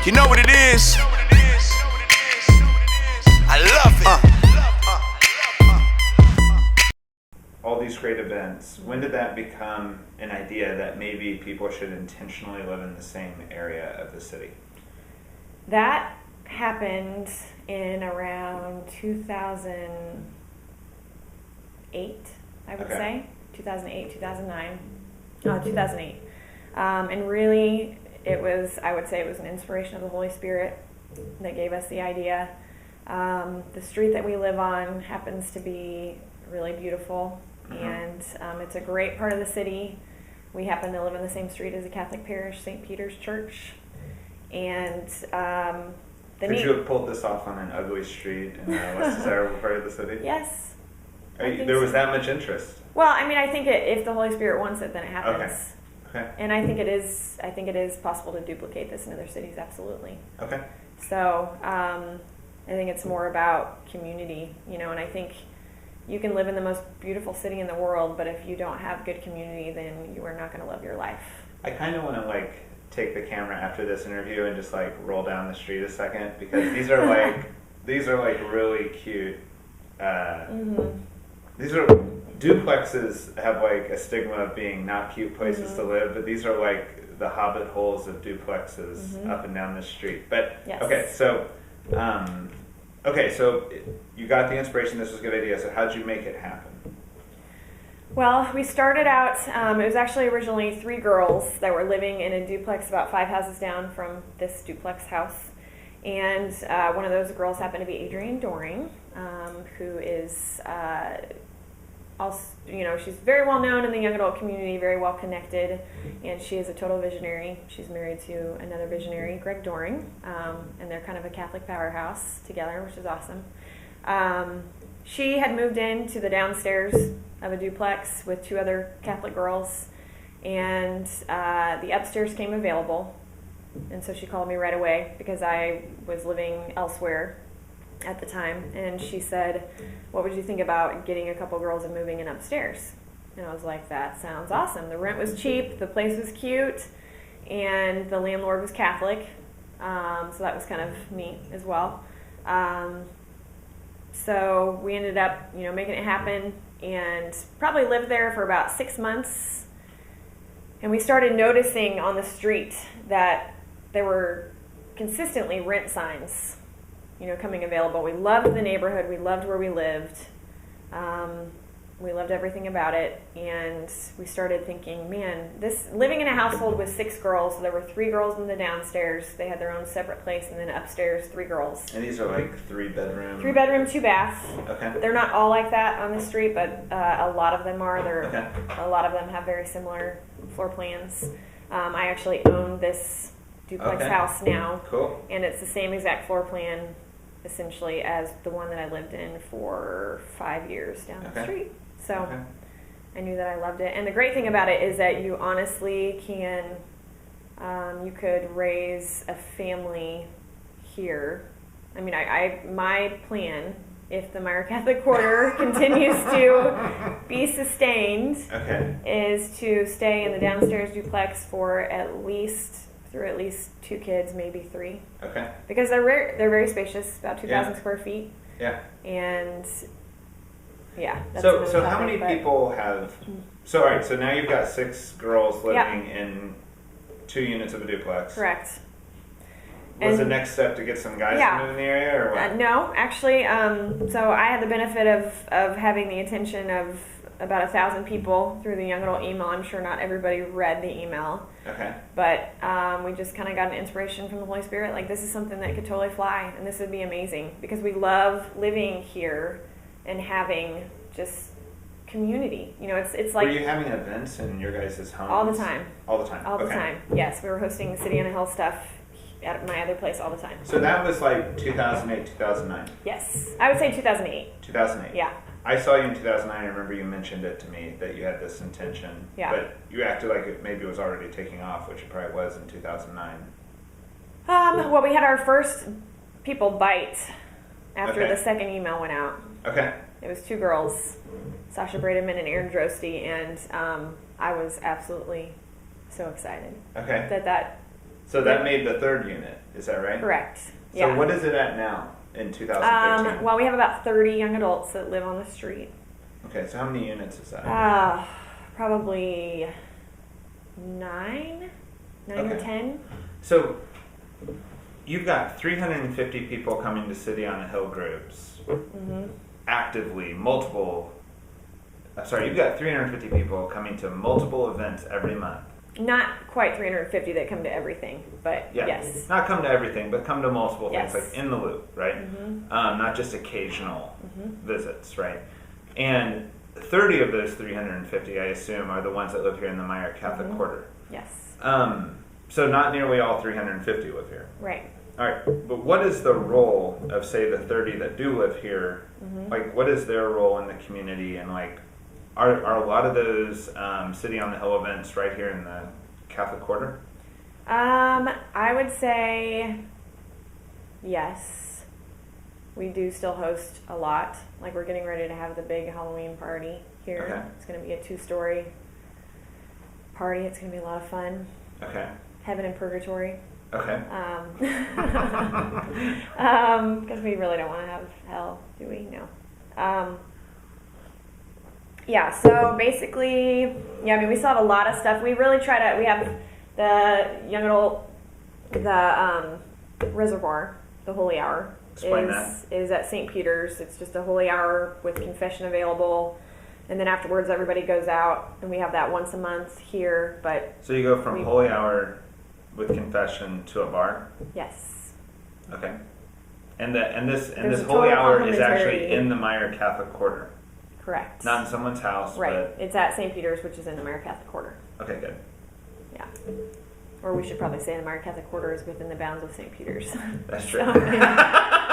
You know what it is? I love it. All these great events, when did that become an idea that maybe people should intentionally live in the same area of the city? That happened in around 2008, I would say. 2008, 2009. 2008. And really, I would say it was an inspiration of the Holy Spirit that gave us the idea. The street that we live on happens to be really beautiful, and it's a great part of the city. We happen to live in the same street as a Catholic parish, St. Peter's Church. And Could you have pulled this off on an ugly street in a less desirable part of the city? Yes. There was that much interest? Well, I mean, I think if the Holy Spirit wants it, then it happens. Okay. And I think it is possible to duplicate this in other cities, absolutely. Okay. So I think it's more about community, and I think you can live in the most beautiful city in the world, but if you don't have good community, then you are not going to love your life. I kind of want to take the camera after this interview and just roll down the street a second, because these are really cute. These are duplexes have a stigma of being not cute places to live, but these are the hobbit holes of duplexes up and down the street. But yes. So you got the inspiration. This was a good idea. So how'd you make it happen? Well, we started out. It was actually originally 3 girls that were living in a duplex about 5 houses down from this duplex house, and one of those girls happened to be Adrienne Doring, who is. Also, she's very well known in the young adult community, very well connected, and she is a total visionary. She's married to another visionary, Greg Doring, and they're kind of a Catholic powerhouse together, which is awesome. She had moved into the downstairs of a duplex with 2 other Catholic girls, and the upstairs came available, and so she called me right away because I was living elsewhere at the time, and she said, what would you think about getting a couple girls and moving in upstairs? And I was like, that sounds awesome. The rent was cheap, the place was cute, and the landlord was Catholic, so that was kind of neat as well. So we ended up making it happen, and probably lived there for about 6 months, and we started noticing on the street that there were consistently rent signs coming available. We loved the neighborhood. We loved where we lived. We loved everything about it. And we started thinking, man, living in a household with 6 girls, so there were 3 girls in the downstairs. They had their own separate place, and then upstairs, 3 girls. And these are 3-bedroom? 3-bedroom, 2 baths. Okay. They're not all like that on the street, but a lot of them are. Okay. A lot of them have very similar floor plans. I actually own this duplex house now. Cool. And it's the same exact floor plan, essentially, as the one that I lived in for 5 years down the street. So I knew that I loved it. And the great thing about it is that you honestly can, you could raise a family here. I mean, my plan, if the Meyer Catholic Quarter continues to be sustained, is to stay in the downstairs duplex for at least 2 kids, maybe 3. Okay. Because they're very spacious, about 2,000 square feet. Yeah. And that's so how many people have? So all right. So now you've got 6 girls living in 2 units of a duplex. Correct. Was the next step to get some guys to move in the area, or what? No, actually. So I had the benefit of having the attention of about 1,000 people through the young adult email. I'm sure not everybody read the email. Okay. But we just kind of got an inspiration from the Holy Spirit. This is something that could totally fly, and this would be amazing because we love living here and having just community. It's like. Were you having events in your guys' homes? All the time. All the time. All the time. Yes, we were hosting City on a Hill stuff at my other place all the time. So that was 2008, 2009. Yes, I would say 2008. 2008. Yeah. I saw you in 2009. I remember you mentioned it to me that you had this intention. Yeah. But you acted like it maybe was already taking off, which it probably was in 2009. Well, we had our first people bite after the second email went out. Okay. It was 2 girls, Sasha Brademan and Erin Drosty, and I was absolutely so excited that So that made the third unit, is that right? Correct. So Yeah. what is it at now in 2015? Well, we have about 30 young adults that live on the street. Okay, so how many units is that? Probably 9 or Okay. 10. So you've got 350 people coming to City on a Hill groups actively, you've got 350 people coming to multiple events every month. Not quite 350 that come to everything, but Yeah, yes. not come to everything, but come to multiple Yes. things, like in the loop, right? Not just occasional visits, right? And 30 of those 350, I assume, are the ones that live here in the Meyer Catholic Quarter. Yes. So not nearly all 350 live here. Right. All right, but what is the role of, say, the 30 that do live here? Like, what is their role in the community? And, like, are a lot of those City on the Hill events right here in the Catholic Quarter? I would say yes. We do still host a lot. Like, we're getting ready to have the big Halloween party here. Okay. It's going to be a 2-story party. It's going to be a lot of fun. Okay. Heaven and purgatory. Okay. Because we really don't want to have hell, do we? No. Yeah, so basically, we still have a lot of stuff. We really try to, we have the young adult, the reservoir, the holy hour. Explain that. Is at St. Peter's. It's just a holy hour with confession available. And then afterwards, everybody goes out, and we have that once a month here. But So you go from holy hour with confession to a bar? yes. Okay. And this There's a holy total hour is complimentary- actually in the Meyer Catholic Quarter, Correct. not in someone's house. Right. It's at St. Peter's, which is in the Meyer Catholic Quarter. But, okay, good. Yeah. Or we should probably say the Meyer Catholic Quarter is within the bounds of St. Peter's. That's true. So, yeah.